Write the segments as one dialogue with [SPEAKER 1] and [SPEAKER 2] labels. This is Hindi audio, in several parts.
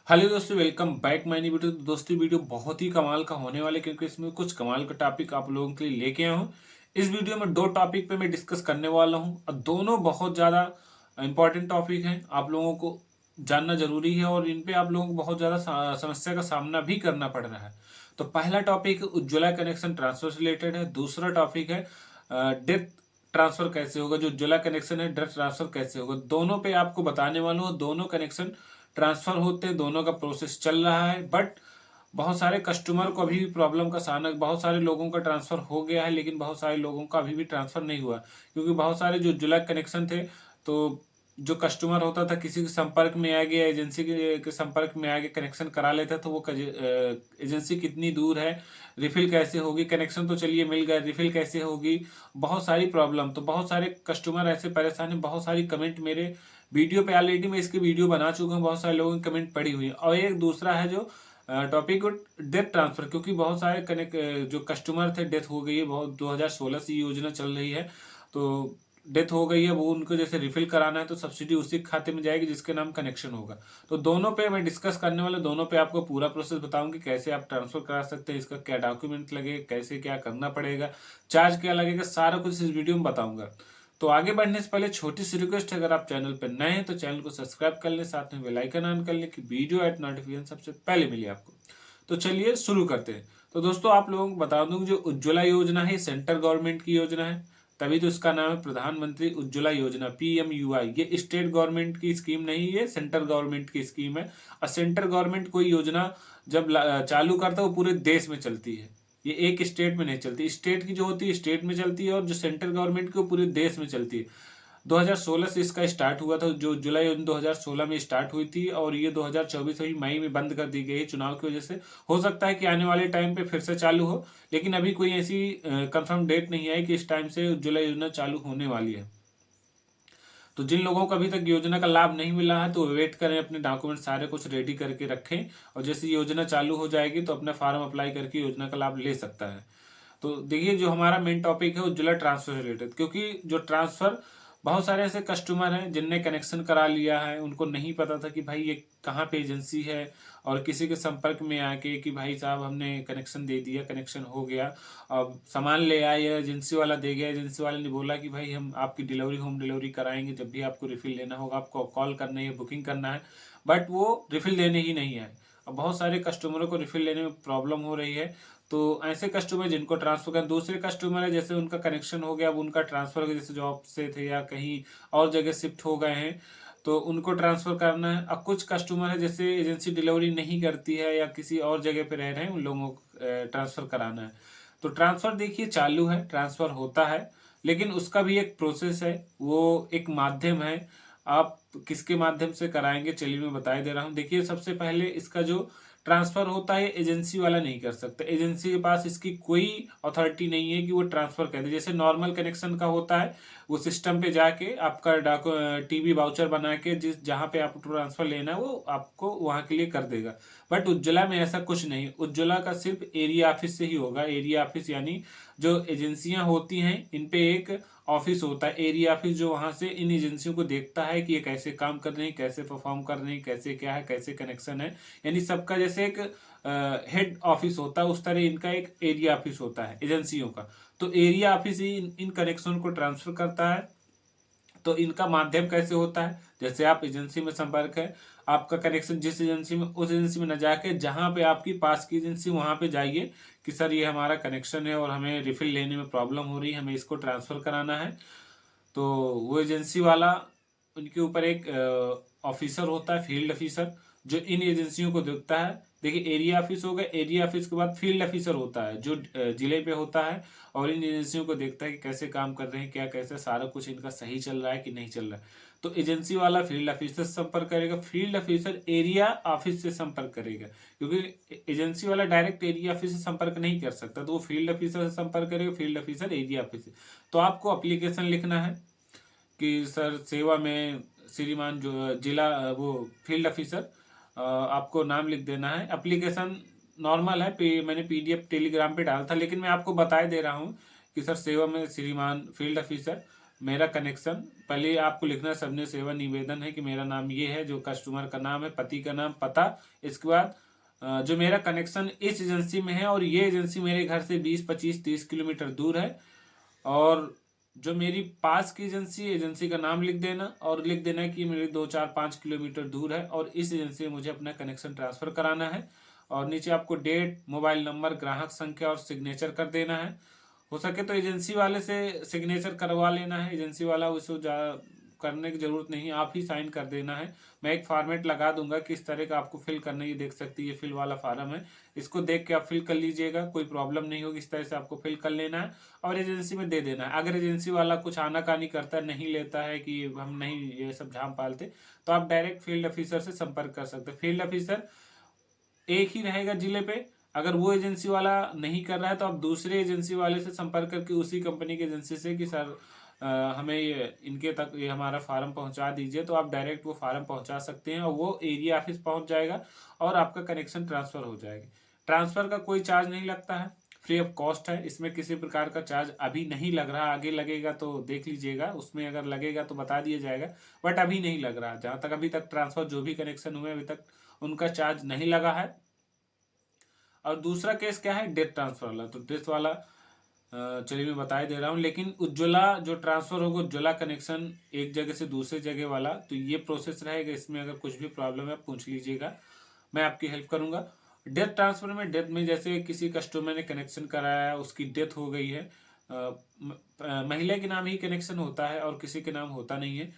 [SPEAKER 1] हेलो दोस्तों, welcome back my new video. दोस्तों वीडियो बहुत ही कमाल का होने वाला है क्योंकि इसमें कुछ कमाल का टॉपिक आप लोगों के लिए लेके आया हूँ। इस वीडियो में दो टॉपिक पे मैं डिस्कस करने वाला हूँ और दोनों बहुत ज़्यादा इंपॉर्टेंट टॉपिक हैं। आप लोगों को जानना जरूरी है और इन पे आप लोगों को बहुत ज़्यादा समस्या का सामना भी करना पड़ रहा है। तो पहला टॉपिक उज्ज्वला कनेक्शन ट्रांसफर से रिलेटेड है। दूसरा टॉपिक है डेथ ट्रांसफर कैसे होगा। जो उज्ज्वला कनेक्शन है, डेथ ट्रांसफर कैसे होगा, दोनों पे आपको बताने वाला हूँ। दोनों कनेक्शन ट्रांसफर होते हैं, दोनों का प्रोसेस चल रहा है, बट बहुत सारे कस्टमर को अभी भी प्रॉब्लम का सामना। बहुत सारे लोगों का ट्रांसफर हो गया है लेकिन बहुत सारे लोगों का अभी भी ट्रांसफर नहीं हुआ, क्योंकि बहुत सारे जो उज्ज्वला कनेक्शन थे, तो जो कस्टमर होता था किसी के संपर्क में आ गया, एजेंसी के संपर्क में आ गया, कनेक्शन करा लेता, तो वो एजेंसी कितनी दूर है, रिफिल कैसे होगी, कनेक्शन तो चलिए मिल गया, रिफिल कैसे होगी, बहुत सारी प्रॉब्लम। तो बहुत सारे कस्टमर ऐसे परेशान हैं। बहुत सारी कमेंट मेरे वीडियो पे ऑलरेडी मैं इसकी वीडियो बना चुका हूँ, बहुत सारे लोगों की कमेंट पड़ी हुई है। और एक दूसरा है जो टॉपिक डेथ ट्रांसफर, क्योंकि बहुत सारे जो कस्टमर थे, डेथ हो गई है। बहुत 2016 से योजना चल रही है, तो डेथ हो गई है, वो उनको जैसे रिफिल कराना है तो सब्सिडी उसी खाते में जाएगी जिसके नाम कनेक्शन होगा। तो दोनों पे मैं डिस्कस करने वाला, दोनों पे आपको पूरा प्रोसेस बताऊंगी, कैसे आप ट्रांसफर करा सकते हैं, इसका क्या डॉक्यूमेंट लगेगा, कैसे क्या करना पड़ेगा, चार्ज क्या लगेगा, सारा कुछ इस वीडियो में बताऊंगा। तो आगे बढ़ने से पहले छोटी सी रिक्वेस्ट है, अगर आप चैनल पर नए हैं तो चैनल को सब्सक्राइब कर लें, साथ में बेल आइकन ऑन कर लें कि वीडियो एट नोटिफिकेशन सबसे पहले मिले आपको। तो चलिए शुरू करते हैं। तो दोस्तों आप लोगों को बता दूं, जो उज्ज्वला योजना है सेंट्रल गवर्नमेंट की योजना है, तभी तो इसका नाम है प्रधानमंत्री उज्ज्वला योजना, PMUI। ये स्टेट गवर्नमेंट की स्कीम नहीं है, सेंट्रल गवर्नमेंट की स्कीम है। और सेंट्रल गवर्नमेंट कोई योजना जब चालू करता है वो पूरे देश में चलती है, ये एक स्टेट में नहीं चलती। स्टेट की जो होती है स्टेट में चलती है, और जो सेंट्रल गवर्नमेंट की वो पूरे देश में चलती है। 2016 से इसका स्टार्ट हुआ था, जो जुलाई 2016 में स्टार्ट हुई थी, और ये 2024 ही मई में बंद कर दी गई है चुनाव की वजह से। हो सकता है कि आने वाले टाइम पे फिर से चालू हो, लेकिन अभी कोई ऐसी कंफर्म डेट नहीं आई कि इस टाइम से उज्ज्वला योजना चालू होने वाली है। तो जिन लोगों को अभी तक योजना का लाभ नहीं मिला है तो वेट करें, अपने डॉक्यूमेंट सारे कुछ रेडी करके रखें, और जैसे योजना चालू हो जाएगी तो अपना फॉर्म अप्लाई करके योजना का लाभ ले सकता है। तो देखिए, जो हमारा मेन टॉपिक है उज्ज्वला ट्रांसफर से रिलेटेड, क्योंकि जो ट्रांसफर, बहुत सारे ऐसे कस्टमर हैं जिनने कनेक्शन करा लिया है, उनको नहीं पता था कि भाई ये कहाँ पे एजेंसी है, और किसी के संपर्क में आके कि भाई साहब हमने कनेक्शन दे दिया, कनेक्शन हो गया, अब सामान ले आए, एजेंसी वाला दे गया, एजेंसी वाले ने बोला कि भाई हम आपकी डिलीवरी होम डिलीवरी कराएंगे, जब भी आपको रिफिल लेना होगा आपको कॉल करना है, बुकिंग करना है, बट वो रिफिल देने ही नहीं आए। अब बहुत सारे कस्टमरों को रिफिल लेने में प्रॉब्लम हो रही है। तो ऐसे कस्टमर जिनको ट्रांसफर कर, दूसरे कस्टमर है जैसे उनका कनेक्शन हो गया, अब उनका ट्रांसफर हो गया, जैसे जॉब से थे या कहीं और जगह शिफ्ट हो गए हैं, तो उनको ट्रांसफर करना है। अब कुछ कस्टमर है जैसे एजेंसी डिलीवरी नहीं करती है या किसी और जगह पे रह रहे हैं, उन लोगों को ट्रांसफर कराना है। तो ट्रांसफर देखिए चालू है, ट्रांसफर होता है, लेकिन उसका भी एक प्रोसेस है, वो एक माध्यम है। आप किसके माध्यम से कराएंगे, चलिए मैं बता दे रहा हूँ। देखिए, सबसे पहले इसका जो ट्रांसफर होता है एजेंसी वाला नहीं कर सकता, एजेंसी के पास इसकी कोई अथॉरिटी नहीं है कि वो ट्रांसफर कर दे। जैसे नॉर्मल कनेक्शन का होता है, वो सिस्टम पे जाके आपका टीवी वाउचर बना के जिस जहाँ पे आपको ट्रांसफर लेना है वो आपको वहाँ के लिए कर देगा। बट उज्ज्वला में ऐसा कुछ नहीं, उज्ज्वला का सिर्फ एरिया ऑफिस से ही होगा। एरिया ऑफिस यानी जो एजेंसियां होती हैं इन पे एक ऑफिस होता है, एरिया ऑफिस, जो वहां से इन एजेंसियों को देखता है कि ये कैसे काम कर रही है, कैसे परफॉर्म कर रही है, कैसे क्या है, कैसे कनेक्शन है। यानी सबका जैसे एक हेड ऑफिस होता है, उस तरह इनका एक एरिया ऑफिस होता है एजेंसियों का। तो area office he in connection को ट्रांसफर करता है। तो इनका माध्यम कैसे होता है, जैसे आप एजेंसी में संपर्क है, आपका कनेक्शन जिस एजेंसी में, उस एजेंसी में न जाके जहां पे आपकी पास की एजेंसी वहां पे जाइए कि सर ये हमारा कनेक्शन है और हमें रिफिल लेने में प्रॉब्लम हो रही है, हमें इसको ट्रांसफर कराना है। तो वो एजेंसी वाला, उनके ऊपर एक ऑफिसर होता है, फील्ड ऑफिसर, जो इन एजेंसियों को देखता है। देखिए, एरिया ऑफिस हो गया, एरिया ऑफिस के बाद फील्ड ऑफिसर होता है जो जिले पे होता है, और इन एजेंसियों को देखता है कि कैसे काम कर रहे हैं, क्या कैसे सारा कुछ इनका सही चल रहा है कि नहीं चल रहा है। तो एजेंसी वाला फील्ड ऑफिसर से संपर्क करेगा, फील्ड ऑफिसर एरिया ऑफिस से संपर्क करेगा, क्योंकि एजेंसी वाला डायरेक्ट एरिया ऑफिस से संपर्क नहीं कर सकता, तो वो फील्ड ऑफिसर से संपर्क करेगा, फील्ड ऑफिसर एरिया ऑफिस से। तो आपको अप्लीकेशन लिखना है कि सर सेवा में श्रीमान जो जिला वो फील्ड ऑफिसर, आपको नाम लिख देना है। एप्लीकेशन नॉर्मल है, मैंने PDF टेलीग्राम पे डाला था, लेकिन मैं आपको बताए दे रहा हूँ कि सर सेवा में श्रीमान फील्ड ऑफिसर मेरा कनेक्शन, पहले आपको लिखना है सबने सेवा निवेदन है कि मेरा नाम ये है, जो कस्टमर का नाम है, पति का नाम, पता। इसके बाद जो मेरा कनेक्शन इस एजेंसी में है और ये एजेंसी मेरे घर से 20, 25, 30 किलोमीटर दूर है। और जो मेरी पास की एजेंसी का नाम लिख देना और लिख देना कि मेरे 2, 4, 5 किलोमीटर दूर है और इस एजेंसी में मुझे अपना कनेक्शन ट्रांसफ़र कराना है। और नीचे आपको डेट, मोबाइल नंबर, ग्राहक संख्या और सिग्नेचर कर देना है। हो सके तो एजेंसी वाले से सिग्नेचर करवा लेना है, एजेंसी वाला उसको करने की जरूरत नहीं, आप ही साइन कर देना है। मैं एक फॉर्मेट लगा दूंगा किस तरह का आपको फिल करना है, ये देख सकते हैं, ये फिल वाला फॉर्म है, इसको देख के आप फिल कर लीजिएगा, कोई प्रॉब्लम नहीं होगी। इस तरह से आपको फिल कर लेना है और एजेंसी में दे देना है। अगर एजेंसी वाला कुछ आनाकानी करता है, नहीं लेता है कि हम नहीं ये सब झाम पालते, तो आप डायरेक्ट फील्ड ऑफिसर से संपर्क कर सकते हैं। फील्ड ऑफिसर एक ही रहेगा जिले पे। अगर वो एजेंसी वाला नहीं कर रहा है तो आप दूसरे एजेंसी वाले से संपर्क करके उसी कंपनी की एजेंसी से कि सर हमें ये इनके तक ये हमारा फार्म पहुंचा दीजिए, तो आप डायरेक्ट वो फार्म पहुंचा सकते हैं और वो एरिया ऑफिस पहुंच जाएगा और आपका कनेक्शन ट्रांसफ़र हो जाएगा। ट्रांसफ़र का कोई चार्ज नहीं लगता है, फ्री ऑफ कॉस्ट है, इसमें किसी प्रकार का चार्ज अभी नहीं लग रहा। आगे लगेगा तो देख लीजिएगा, उसमें अगर लगेगा तो बता दिया जाएगा, बट अभी नहीं लग रहा। जहाँ तक अभी तक ट्रांसफ़र जो भी कनेक्शन हुए अभी तक उनका चार्ज नहीं लगा है। और दूसरा केस क्या है, डेथ ट्रांसफर वाला। तो डेथ वाला चलिए मैं बता ही दे रहा हूँ, लेकिन उज्ज्वला जो ट्रांसफर होगा, उज्ज्वला कनेक्शन एक जगह से दूसरे जगह वाला, तो ये प्रोसेस रहेगा। इसमें अगर कुछ भी प्रॉब्लम है पूछ लीजिएगा, मैं आपकी हेल्प करूंगा। डेथ ट्रांसफर में, डेथ में जैसे किसी कस्टमर ने कनेक्शन कराया, उसकी डेथ हो गई है, महिला के नाम ही कनेक्शन होता है और किसी के नाम होता नहीं है।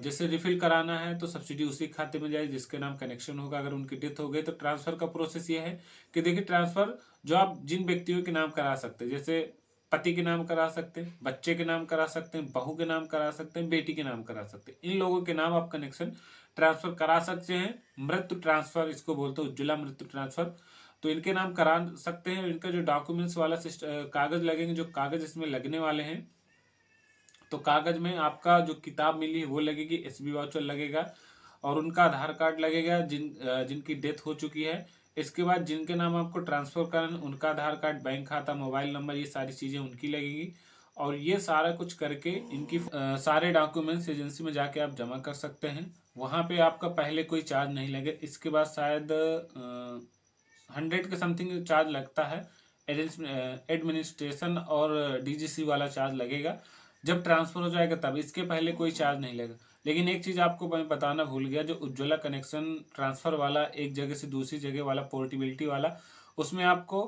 [SPEAKER 1] जैसे रिफिल कराना है तो सब्सिडी उसी खाते में जाए जिसके नाम कनेक्शन होगा। अगर उनकी डेथ हो गई तो ट्रांसफर का प्रोसेस ये है कि देखिए, ट्रांसफर जो आप जिन व्यक्तियों के नाम करा सकते हैं, जैसे पति के नाम करा सकते हैं, बच्चे के नाम करा सकते हैं, बहू के नाम करा सकते हैं, बेटी के नाम करा सकते हैं, इन लोगों के नाम आप कनेक्शन ट्रांसफर करा सकते हैं। मृत्यु ट्रांसफर इसको बोलते हैं, उज्ज्वला मृत्यु ट्रांसफर। तो इनके नाम करा सकते हैं। इनका जो डॉक्यूमेंट्स वाला कागज लगेंगे, जो कागज इसमें लगने वाले हैं, तो कागज में आपका जो किताब मिली है वो लगेगी, एसबी वाउचर लगेगा और उनका आधार कार्ड लगेगा जिनकी डेथ हो चुकी है। इसके बाद जिनके नाम आपको ट्रांसफर करना, उनका आधार कार्ड, बैंक खाता, मोबाइल नंबर, ये सारी चीज़ें उनकी लगेगी। और ये सारा कुछ करके इनकी सारे डॉक्यूमेंट्स एजेंसी में जाके आप जमा कर सकते हैं। वहाँ पे आपका पहले कोई चार्ज नहीं लगे। इसके बाद शायद 100 के समथिंग चार्ज लगता है, एडमिनिस्ट्रेशन और डीजीसी वाला चार्ज लगेगा जब ट्रांसफर हो जाएगा तब। इसके पहले कोई चार्ज नहीं लगेगा। लेकिन एक चीज़ आपको मैं बताना भूल गया, जो उज्ज्वला कनेक्शन ट्रांसफ़र वाला, एक जगह से दूसरी जगह वाला, पोर्टेबिलिटी वाला, उसमें आपको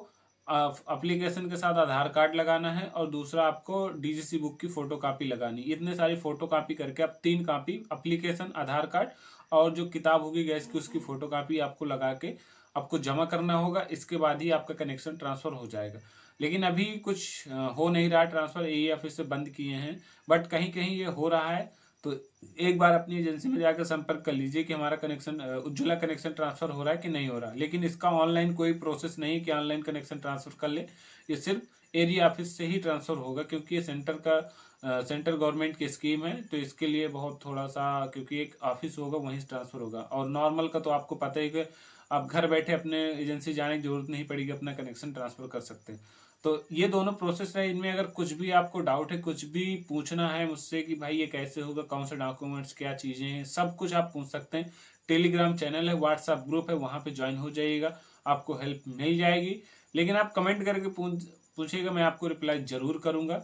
[SPEAKER 1] एप्लीकेशन के साथ आधार कार्ड लगाना है और दूसरा आपको डीजीसी बुक की फ़ोटोकॉपी लगानी। इतने सारी फ़ोटोकॉपी करके आप 3 कॉपी, एप्लीकेशन, आधार कार्ड और जो किताब होगी गैस की, उसकी फ़ोटोकॉपी आपको लगा के आपको जमा करना होगा। इसके बाद ही आपका कनेक्शन ट्रांसफ़र हो जाएगा। लेकिन अभी कुछ हो नहीं रहा ट्रांसफ़र, एई ऑफिस से बंद किए हैं, बट कहीं कहीं ये हो रहा है। तो एक बार अपनी एजेंसी में जाकर संपर्क कर लीजिए कि हमारा कनेक्शन, उज्ज्वला कनेक्शन ट्रांसफ़र हो रहा है कि नहीं हो रहा। लेकिन इसका ऑनलाइन कोई प्रोसेस नहीं कि ऑनलाइन कनेक्शन ट्रांसफ़र कर ले, ये सिर्फ एरिया ऑफिस से ही ट्रांसफ़र होगा, क्योंकि ये सेंटर गवर्नमेंट की स्कीम है। तो इसके लिए बहुत थोड़ा सा, क्योंकि एक ऑफिस होगा वहीं से ट्रांसफ़र होगा। और नॉर्मल का तो आपको पता ही कि आप घर बैठे अपने एजेंसी जाने की जरूरत नहीं पड़ेगी, अपना कनेक्शन ट्रांसफ़र कर सकते हैं। तो ये दोनों प्रोसेस है। इनमें अगर कुछ भी आपको डाउट है, कुछ भी पूछना है मुझसे कि भाई ये कैसे होगा, कौन से डॉक्यूमेंट्स, क्या चीज़ें हैं, सब कुछ आप पूछ सकते हैं। टेलीग्राम चैनल है, व्हाट्सएप ग्रुप है, वहाँ पे ज्वाइन हो जाइएगा, आपको हेल्प मिल जाएगी। लेकिन आप कमेंट करके पूछिएगा, मैं आपको रिप्लाई ज़रूर करूँगा।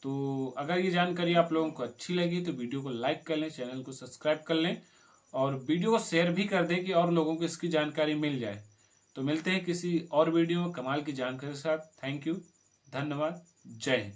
[SPEAKER 1] तो अगर ये जानकारी आप लोगों को अच्छी लगी तो वीडियो को लाइक कर लें, चैनल को सब्सक्राइब कर लें और वीडियो को शेयर भी कर दें कि और लोगों को इसकी जानकारी मिल जाए। तो मिलते हैं किसी और वीडियो में कमाल की जानकारी के साथ। थैंक यू, धन्यवाद, जय हिंद।